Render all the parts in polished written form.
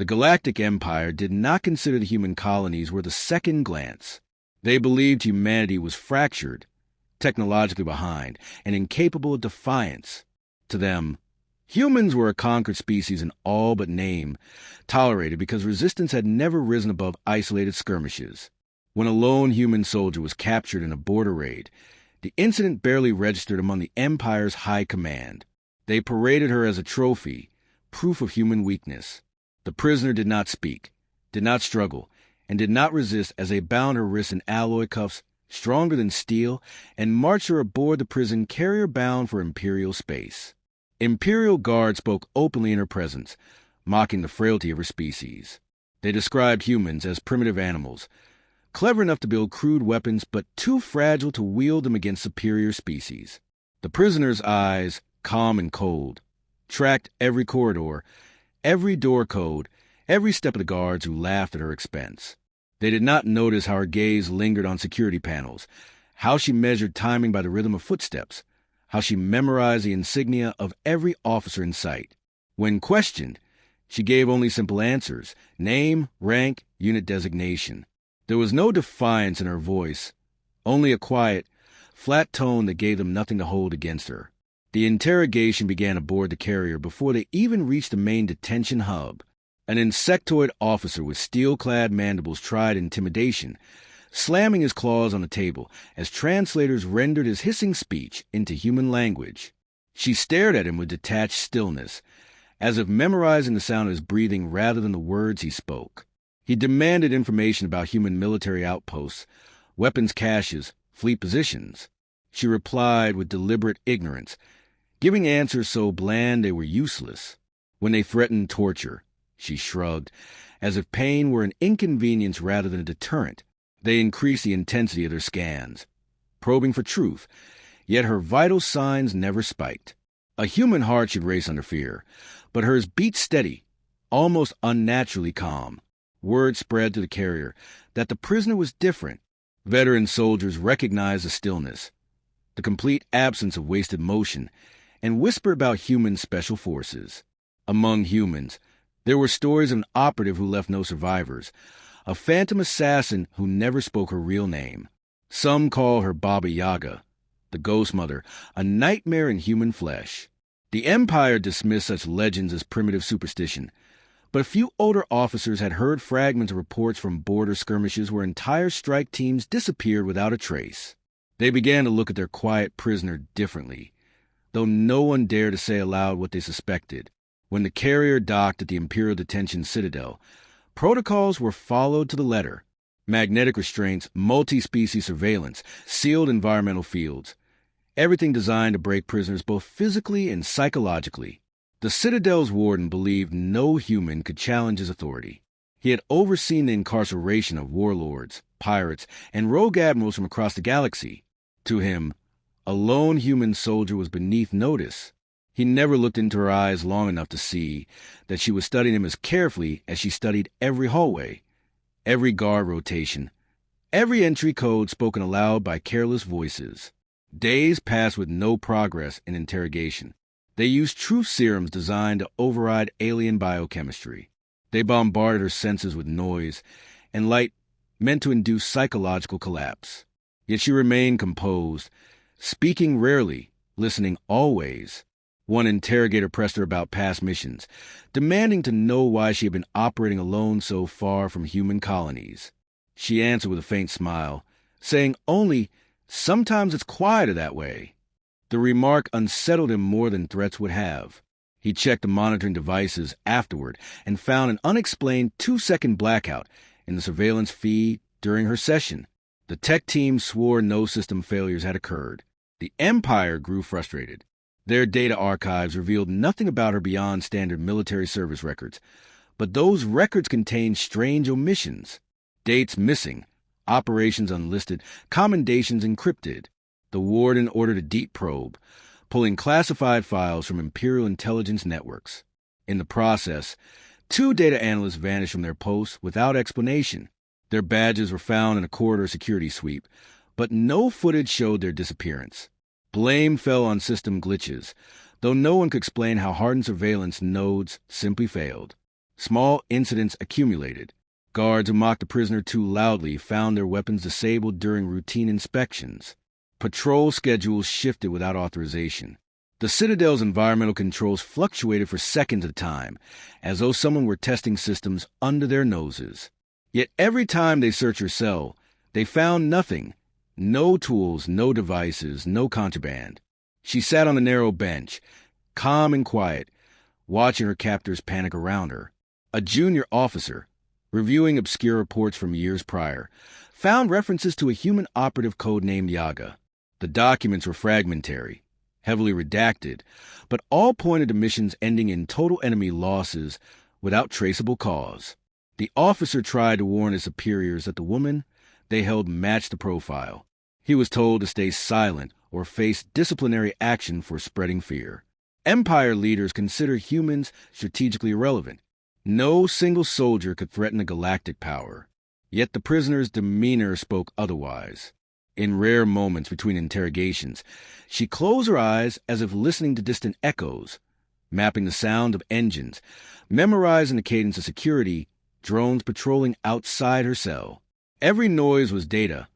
The Galactic Empire did not consider the human colonies worth a second glance. They believed humanity was fractured, technologically behind, and incapable of defiance. To them, humans were a conquered species in all but name, tolerated because resistance had never risen above isolated skirmishes. When a lone human soldier was captured in a border raid, the incident barely registered among the Empire's high command. They paraded her as a trophy, proof of human weakness. The prisoner did not speak, did not struggle, and did not resist as they bound her wrists in alloy cuffs stronger than steel and marched her aboard the prison carrier bound for Imperial space. Imperial guards spoke openly in her presence, mocking the frailty of her species. They described humans as primitive animals, clever enough to build crude weapons but too fragile to wield them against superior species. The prisoner's eyes, calm and cold, tracked every corridor, every door code, every step of the guards who laughed at her expense. They did not notice how her gaze lingered on security panels, how she measured timing by the rhythm of footsteps, how she memorized the insignia of every officer in sight. When questioned, she gave only simple answers: name, rank, unit designation. There was no defiance in her voice, only a quiet, flat tone that gave them nothing to hold against her. The interrogation began aboard the carrier before they even reached the main detention hub. An insectoid officer with steel-clad mandibles tried intimidation, slamming his claws on the table as translators rendered his hissing speech into human language. She stared at him with detached stillness, as if memorizing the sound of his breathing rather than the words he spoke. He demanded information about human military outposts, weapons caches, fleet positions. She replied with deliberate ignorance, giving answers so bland they were useless. When they threatened torture, she shrugged, as if pain were an inconvenience rather than a deterrent. They increased the intensity of their scans, probing for truth, yet her vital signs never spiked. A human heart should race under fear, but hers beat steady, almost unnaturally calm. Word spread to the carrier that the prisoner was different. Veteran soldiers recognized the stillness, the complete absence of wasted motion, and whispered about human special forces. Among humans, there were stories of an operative who left no survivors, a phantom assassin who never spoke her real name. Some call her Baba Yaga, the Ghost Mother, a nightmare in human flesh. The Empire dismissed such legends as primitive superstition, but a few older officers had heard fragments of reports from border skirmishes where entire strike teams disappeared without a trace. They began to look at their quiet prisoner differently, though no one dared to say aloud what they suspected. When the carrier docked at the Imperial Detention Citadel, protocols were followed to the letter. Magnetic restraints, multi-species surveillance, sealed environmental fields. Everything designed to break prisoners both physically and psychologically. The Citadel's warden believed no human could challenge his authority. He had overseen the incarceration of warlords, pirates, and rogue admirals from across the galaxy. To him, a lone human soldier was beneath notice. He never looked into her eyes long enough to see that she was studying him as carefully as she studied every hallway, every guard rotation, every entry code spoken aloud by careless voices. Days passed with no progress in interrogation. They used truth serums designed to override alien biochemistry. They bombarded her senses with noise and light meant to induce psychological collapse. Yet she remained composed, speaking rarely, listening always. One interrogator pressed her about past missions, demanding to know why she had been operating alone so far from human colonies. She answered with a faint smile, saying only, "Sometimes it's quieter that way." The remark unsettled him more than threats would have. He checked the monitoring devices afterward and found an unexplained 2-second blackout in the surveillance feed during her session. The tech team swore no system failures had occurred. The Empire grew frustrated. Their data archives revealed nothing about her beyond standard military service records, but those records contained strange omissions. Dates missing, operations unlisted, commendations encrypted. The warden ordered a deep probe, pulling classified files from Imperial intelligence networks. In the process, 2 data analysts vanished from their posts without explanation. Their badges were found in a corridor security sweep, but no footage showed their disappearance. Blame fell on system glitches, though no one could explain how hardened surveillance nodes simply failed. Small incidents accumulated. Guards who mocked the prisoner too loudly found their weapons disabled during routine inspections. Patrol schedules shifted without authorization. The Citadel's environmental controls fluctuated for seconds at a time, as though someone were testing systems under their noses. Yet every time they searched her cell, they found nothing. No tools, no devices, no contraband. She sat on a narrow bench, calm and quiet, watching her captors panic around her. A junior officer, reviewing obscure reports from years prior, found references to a human operative codenamed Yaga. The documents were fragmentary, heavily redacted, but all pointed to missions ending in total enemy losses without traceable cause. The officer tried to warn his superiors that the woman they held matched the profile. He was told to stay silent or face disciplinary action for spreading fear. Empire leaders consider humans strategically irrelevant. No single soldier could threaten a galactic power. Yet the prisoner's demeanor spoke otherwise. In rare moments between interrogations, she closed her eyes as if listening to distant echoes, mapping the sound of engines, memorizing the cadence of security, drones patrolling outside her cell. Every noise was data,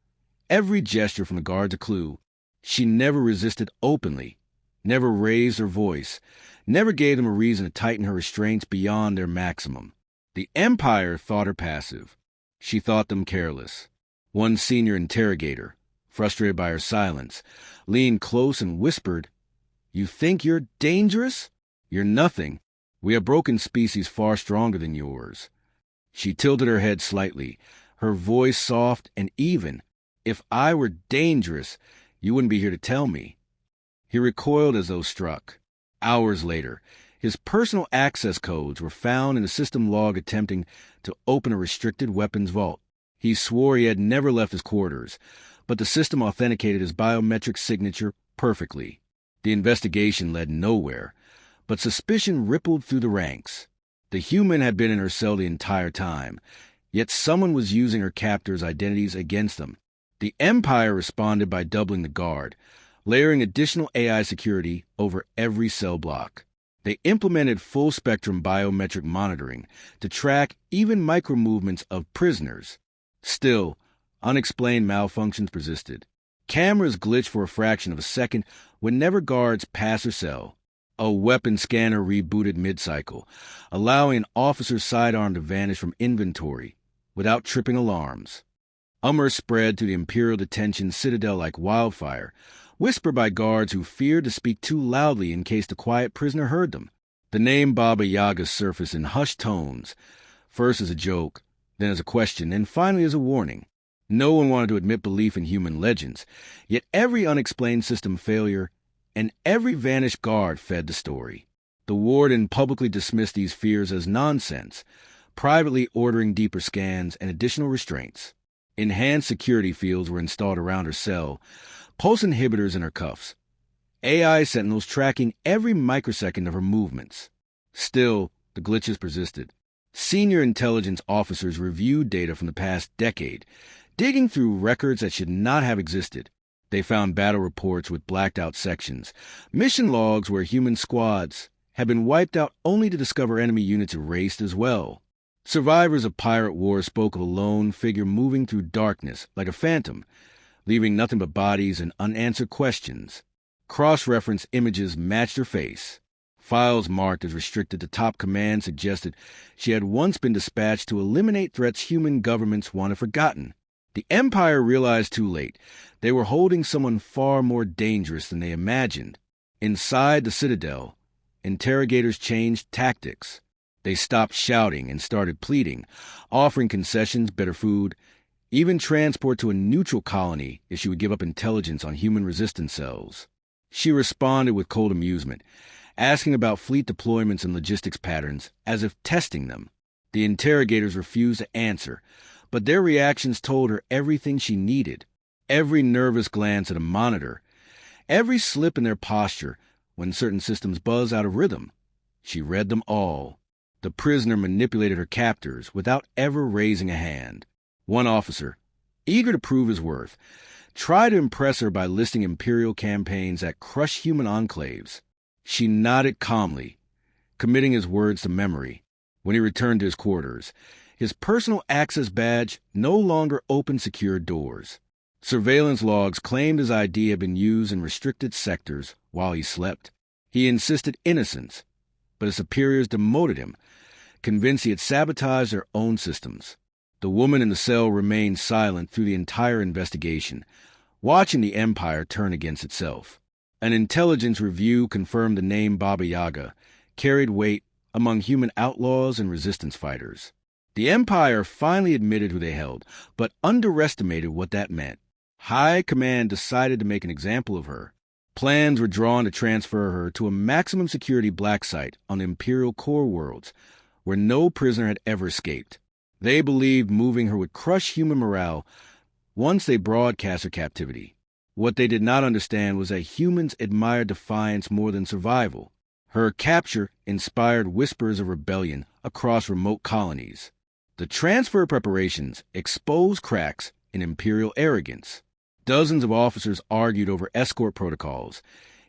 every gesture from the guards a clue. She never resisted openly, never raised her voice, never gave them a reason to tighten her restraints beyond their maximum. The Empire thought her passive. She thought them careless. One senior interrogator, frustrated by her silence, leaned close and whispered, "You think you're dangerous? You're nothing. We have broken species far stronger than yours." She tilted her head slightly, her voice soft and even. "If I were dangerous, you wouldn't be here to tell me." He recoiled as though struck. Hours later, his personal access codes were found in a system log attempting to open a restricted weapons vault. He swore he had never left his quarters, but the system authenticated his biometric signature perfectly. The investigation led nowhere, but suspicion rippled through the ranks. The human had been in her cell the entire time, yet someone was using her captors' identities against them. The Empire responded by doubling the guard, layering additional AI security over every cell block. They implemented full-spectrum biometric monitoring to track even micro-movements of prisoners. Still, unexplained malfunctions persisted. Cameras glitched for a fraction of a second whenever guards passed her cell. A weapon scanner rebooted mid-cycle, allowing an officer's sidearm to vanish from inventory without tripping alarms. Rumors spread to the Imperial Detention Citadel like wildfire, whispered by guards who feared to speak too loudly in case the quiet prisoner heard them. The name Baba Yaga surfaced in hushed tones, first as a joke, then as a question, and finally as a warning. No one wanted to admit belief in human legends, yet every unexplained system failure and every vanished guard fed the story. The warden publicly dismissed these fears as nonsense, privately ordering deeper scans and additional restraints. Enhanced security fields were installed around her cell, pulse inhibitors in her cuffs, AI sentinels tracking every microsecond of her movements. Still, the glitches persisted. Senior intelligence officers reviewed data from the past decade, digging through records that should not have existed. They found battle reports with blacked-out sections, mission logs where human squads had been wiped out only to discover enemy units erased as well. Survivors of pirate war spoke of a lone figure moving through darkness like a phantom, leaving nothing but bodies and unanswered questions. Cross-reference images matched her face. Files marked as restricted to top command suggested she had once been dispatched to eliminate threats human governments wanted forgotten. The Empire realized too late they were holding someone far more dangerous than they imagined. Inside the Citadel, interrogators changed tactics. They stopped shouting and started pleading, offering concessions, better food, even transport to a neutral colony if she would give up intelligence on human resistance cells. She responded with cold amusement, asking about fleet deployments and logistics patterns as if testing them. The interrogators refused to answer, but their reactions told her everything she needed. Every nervous glance at a monitor, every slip in their posture when certain systems buzz out of rhythm. She read them all. The prisoner manipulated her captors without ever raising a hand. One officer, eager to prove his worth, tried to impress her by listing imperial campaigns that crush human enclaves. She nodded calmly, committing his words to memory. When he returned to his quarters, his personal access badge no longer opened secure doors. Surveillance logs claimed his ID had been used in restricted sectors while he slept. He insisted innocence, but his superiors demoted him, convinced he had sabotaged their own systems. The woman in the cell remained silent through the entire investigation, watching the Empire turn against itself. An intelligence review confirmed the name Baba Yaga carried weight among human outlaws and resistance fighters. The Empire finally admitted who they held, but underestimated what that meant. High Command decided to make an example of her. Plans were drawn to transfer her to a maximum security black site on the Imperial core worlds, where no prisoner had ever escaped. They believed moving her would crush human morale once they broadcast her captivity. What they did not understand was that humans admired defiance more than survival. Her capture inspired whispers of rebellion across remote colonies. The transfer preparations exposed cracks in Imperial arrogance. Dozens of officers argued over escort protocols,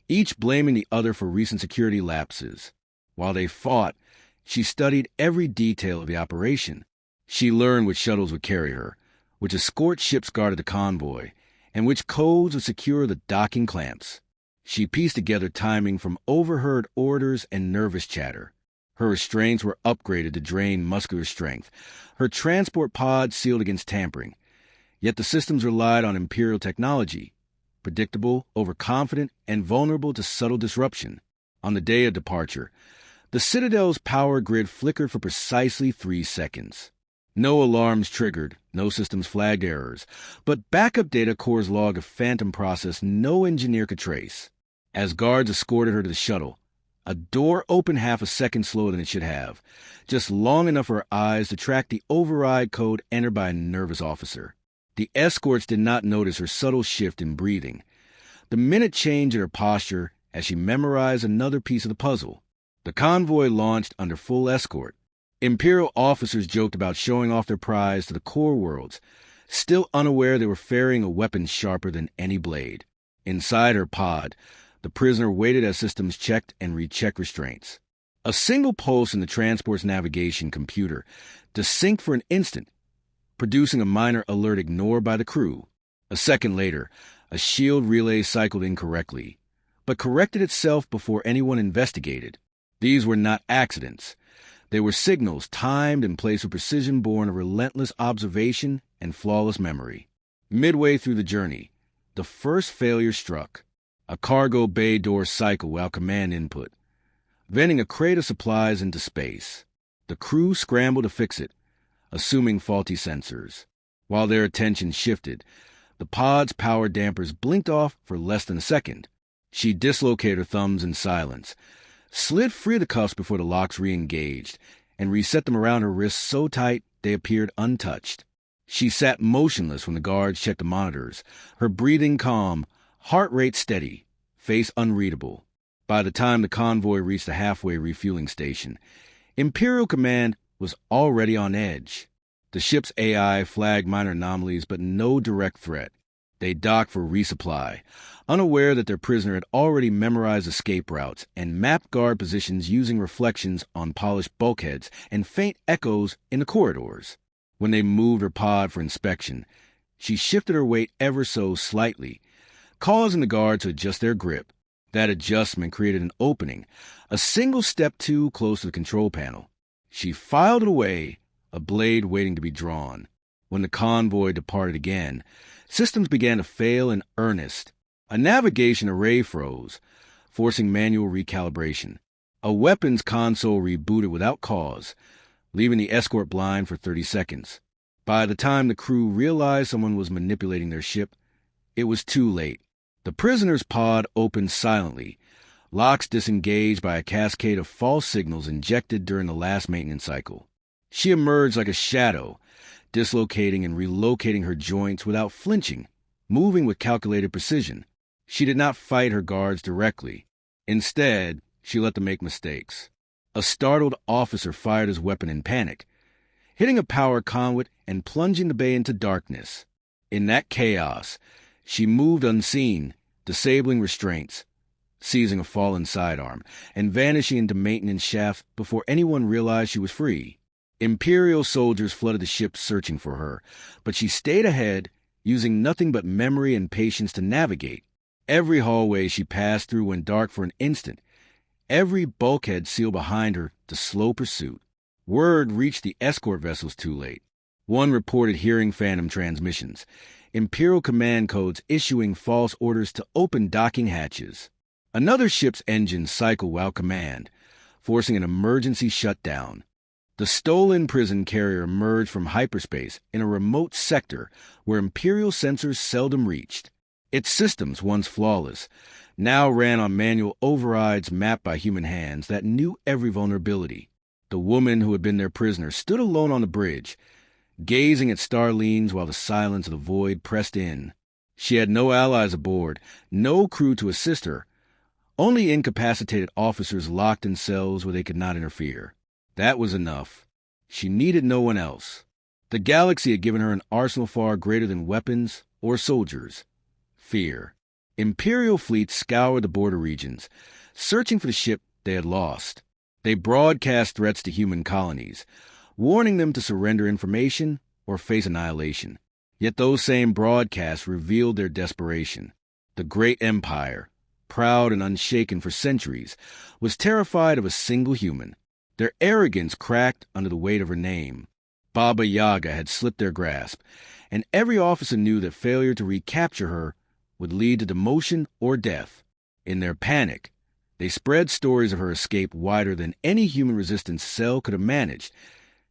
each blaming the other for recent security lapses. While they fought, she studied every detail of the operation. She learned which shuttles would carry her, which escort ships guarded the convoy, and which codes would secure the docking clamps. She pieced together timing from overheard orders and nervous chatter. Her restraints were upgraded to drain muscular strength, her transport pods sealed against tampering. Yet the systems relied on Imperial technology, predictable, overconfident, and vulnerable to subtle disruption. On the day of departure, the Citadel's power grid flickered for precisely 3 seconds. No alarms triggered, no systems flagged errors, but backup data cores logged a phantom process no engineer could trace. As guards escorted her to the shuttle, a door opened half a second slower than it should have, just long enough for her eyes to track the override code entered by a nervous officer. The escorts did not notice her subtle shift in breathing, the minute change in her posture as she memorized another piece of the puzzle. The convoy launched under full escort. Imperial officers joked about showing off their prize to the core worlds, still unaware they were ferrying a weapon sharper than any blade. Inside her pod, the prisoner waited as systems checked and rechecked restraints. A single pulse in the transport's navigation computer desynced for an instant, producing a minor alert ignored by the crew. A second later, a shield relay cycled incorrectly, but corrected itself before anyone investigated. These were not accidents. They were signals timed and placed with precision born of relentless observation and flawless memory. Midway through the journey, the first failure struck. A cargo bay door cycled without command input, venting a crate of supplies into space. The crew scrambled to fix it, assuming faulty sensors. While their attention shifted, the pod's power dampers blinked off for less than a second. She dislocated her thumbs in silence, slid free of the cuffs before the locks re-engaged, and reset them around her wrists so tight they appeared untouched. She sat motionless when the guards checked the monitors, her breathing calm, heart rate steady, face unreadable. By the time the convoy reached the halfway refueling station, Imperial Command was already on edge. The ship's AI flagged minor anomalies, but no direct threat. They docked for resupply, unaware that their prisoner had already memorized escape routes and mapped guard positions using reflections on polished bulkheads and faint echoes in the corridors. When they moved her pod for inspection, she shifted her weight ever so slightly, causing the guard to adjust their grip. That adjustment created an opening, a single step too close to the control panel. She filed it away, a blade waiting to be drawn. When the convoy departed again, systems began to fail in earnest. A navigation array froze, forcing manual recalibration. A weapons console rebooted without cause, leaving the escort blind for 30 seconds. By the time the crew realized someone was manipulating their ship, it was too late. The prisoner's pod opened silently, locks disengaged by a cascade of false signals injected during the last maintenance cycle. She emerged like a shadow, dislocating and relocating her joints without flinching, moving with calculated precision. She did not fight her guards directly. Instead, she let them make mistakes. A startled officer fired his weapon in panic, hitting a power conduit and plunging the bay into darkness. In that chaos, she moved unseen, disabling restraints, seizing a fallen sidearm and vanishing into maintenance shafts before anyone realized she was free. Imperial soldiers flooded the ship searching for her, but she stayed ahead, using nothing but memory and patience to navigate. Every hallway she passed through went dark for an instant, every bulkhead sealed behind her to slow pursuit. Word reached the escort vessels too late. One reported hearing phantom transmissions, Imperial command codes issuing false orders to open docking hatches. Another ship's engines cycled while command, forcing an emergency shutdown. The stolen prison carrier emerged from hyperspace in a remote sector where Imperial sensors seldom reached. Its systems, once flawless, now ran on manual overrides mapped by human hands that knew every vulnerability. The woman who had been their prisoner stood alone on the bridge, gazing at Starleans while the silence of the void pressed in. She had no allies aboard, no crew to assist her, only incapacitated officers locked in cells where they could not interfere. That was enough. She needed no one else. The galaxy had given her an arsenal far greater than weapons or soldiers. Fear. Imperial fleets scoured the border regions, searching for the ship they had lost. They broadcast threats to human colonies, warning them to surrender information or face annihilation. Yet those same broadcasts revealed their desperation. The great empire, proud and unshaken for centuries, was terrified of a single human. Their arrogance cracked under the weight of her name. Baba Yaga had slipped their grasp, and every officer knew that failure to recapture her would lead to demotion or death. In their panic, they spread stories of her escape wider than any human resistance cell could have managed,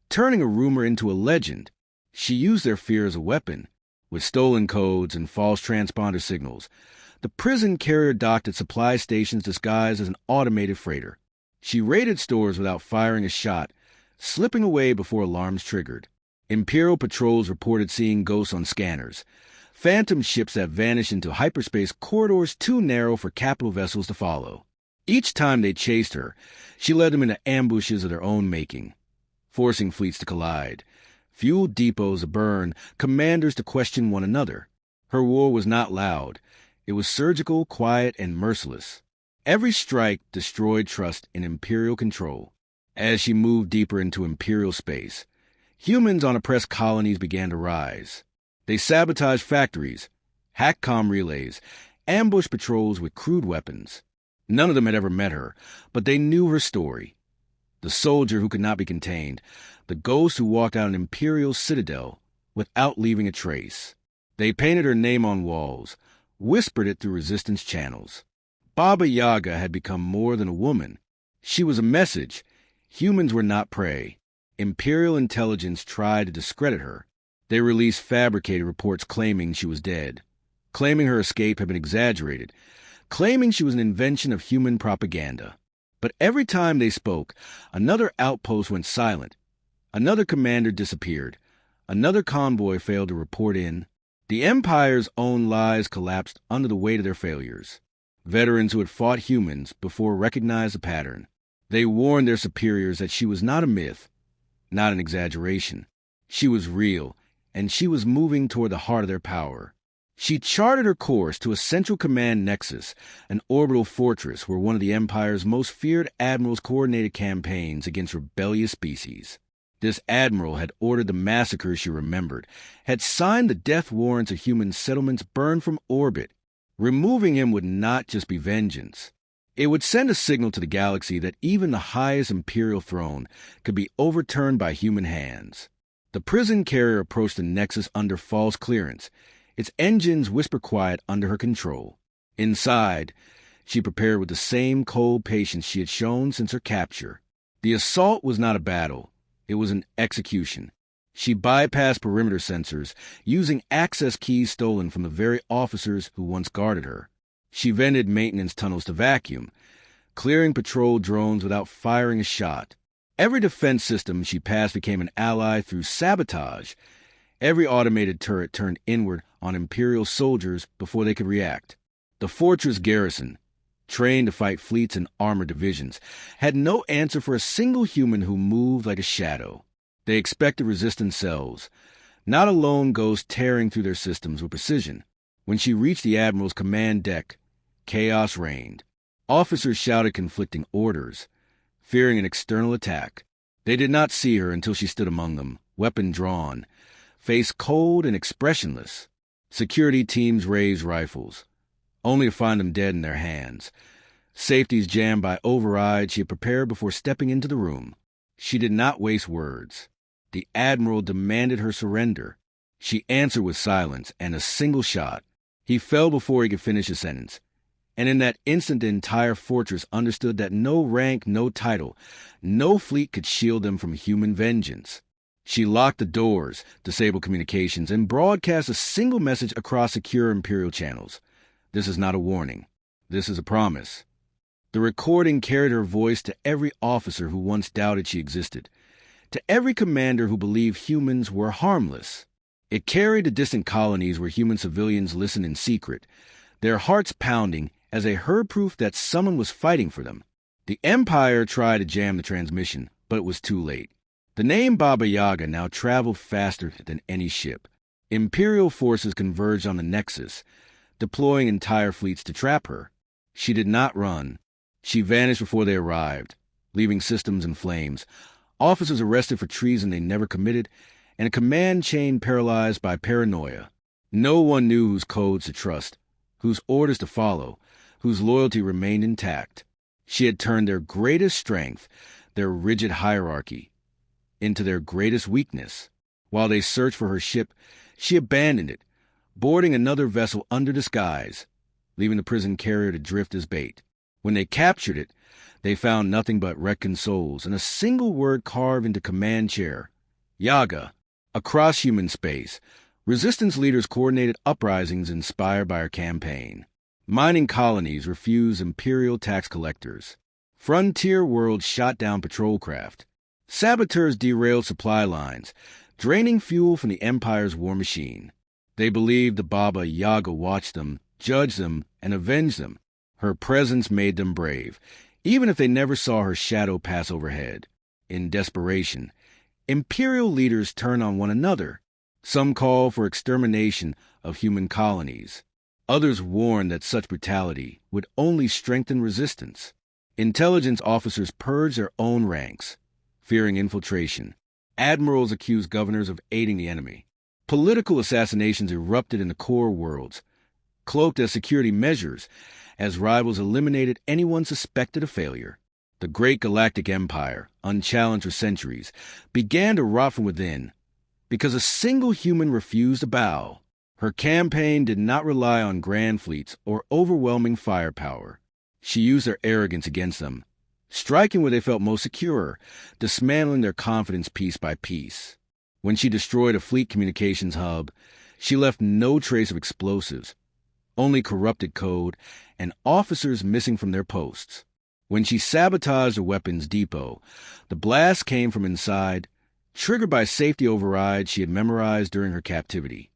turning a rumor into a legend. She used their fear as a weapon. With stolen codes and false transponder signals, the prison carrier docked at supply stations disguised as an automated freighter. She raided stores without firing a shot, slipping away before alarms triggered. Imperial patrols reported seeing ghosts on scanners, phantom ships that vanished into hyperspace corridors too narrow for capital vessels to follow. Each time they chased her, she led them into ambushes of their own making, forcing fleets to collide, fuel depots to burn, commanders to question one another. Her war was not loud. It was surgical, quiet, and merciless. Every strike destroyed trust in Imperial control. As she moved deeper into Imperial space, humans on oppressed colonies began to rise. They sabotaged factories, hacked comm relays, ambushed patrols with crude weapons. None of them had ever met her, but they knew her story. The soldier who could not be contained, the ghost who walked out an Imperial citadel without leaving a trace. They painted her name on walls, whispered it through resistance channels. Baba Yaga had become more than a woman. She was a message. Humans were not prey. Imperial intelligence tried to discredit her. They released fabricated reports claiming she was dead, claiming her escape had been exaggerated, claiming she was an invention of human propaganda. But every time they spoke, another outpost went silent. Another commander disappeared. Another convoy failed to report in. The Empire's own lies collapsed under the weight of their failures. Veterans who had fought humans before recognized the pattern. They warned their superiors that she was not a myth, not an exaggeration. She was real, and she was moving toward the heart of their power. She charted her course to a central command nexus, an orbital fortress where one of the Empire's most feared admirals coordinated campaigns against rebellious species. This admiral had ordered the massacres she remembered, had signed the death warrants of human settlements burned from orbit. Removing him would not just be vengeance. It would send a signal to the galaxy that even the highest Imperial throne could be overturned by human hands. The prison carrier approached the Nexus under false clearance, its engines whisper quiet under her control. Inside, she prepared with the same cold patience she had shown since her capture. The assault was not a battle. It was an execution. She bypassed perimeter sensors, using access keys stolen from the very officers who once guarded her. She vented maintenance tunnels to vacuum, clearing patrol drones without firing a shot. Every defense system she passed became an ally through sabotage. Every automated turret turned inward on Imperial soldiers before they could react. The fortress garrison, trained to fight fleets and armored divisions, had no answer for a single human who moved like a shadow. They expected resistance cells, not a lone ghost tearing through their systems with precision. When she reached the Admiral's command deck, chaos reigned. Officers shouted conflicting orders, fearing an external attack. They did not see her until she stood among them, weapon drawn, face cold and expressionless. Security teams raised rifles, only to find them dead in their hands. Safeties jammed by override she had prepared before stepping into the room. She did not waste words. The Admiral demanded her surrender. She answered with silence and a single shot. He fell before he could finish his sentence. And in that instant, the entire fortress understood that no rank, no title, no fleet could shield them from human vengeance. She locked the doors, disabled communications, and broadcast a single message across secure Imperial channels. This is not a warning. This is a promise. The recording carried her voice to every officer who once doubted she existed, to every commander who believed humans were harmless. It carried to distant colonies where human civilians listened in secret, their hearts pounding as they heard proof that someone was fighting for them. The Empire tried to jam the transmission, but it was too late. The name Baba Yaga now traveled faster than any ship. Imperial forces converged on the Nexus, deploying entire fleets to trap her. She did not run. She vanished before they arrived, leaving systems in flames, officers arrested for treason they never committed, and a command chain paralyzed by paranoia. No one knew whose codes to trust, whose orders to follow, whose loyalty remained intact. She had turned their greatest strength, their rigid hierarchy, into their greatest weakness. While they searched for her ship, she abandoned it, boarding another vessel under disguise, leaving the prison carrier to drift as bait. When they captured it, they found nothing but wrecked souls and a single word carved into command chair: Yaga. Across human space, resistance leaders coordinated uprisings inspired by her campaign. Mining colonies refused imperial tax collectors. Frontier worlds shot down patrol craft. Saboteurs derailed supply lines, draining fuel from the Empire's war machine. They believed the Baba Yaga watched them, judged them, and avenged them. Her presence made them brave, even if they never saw her shadow pass overhead. In desperation, Imperial leaders turned on one another. Some called for extermination of human colonies. Others warned that such brutality would only strengthen resistance. Intelligence officers purged their own ranks, fearing infiltration. Admirals accused governors of aiding the enemy. Political assassinations erupted in the core worlds, cloaked as security measures, as rivals eliminated anyone suspected of failure. The great Galactic Empire, unchallenged for centuries, began to rot from within because a single human refused to bow. Her campaign did not rely on grand fleets or overwhelming firepower. She used their arrogance against them, striking where they felt most secure, dismantling their confidence piece by piece. When she destroyed a fleet communications hub, she left no trace of explosives, only corrupted code and officers missing from their posts. When she sabotaged a weapons depot, the blast came from inside, triggered by safety overrides she had memorized during her captivity.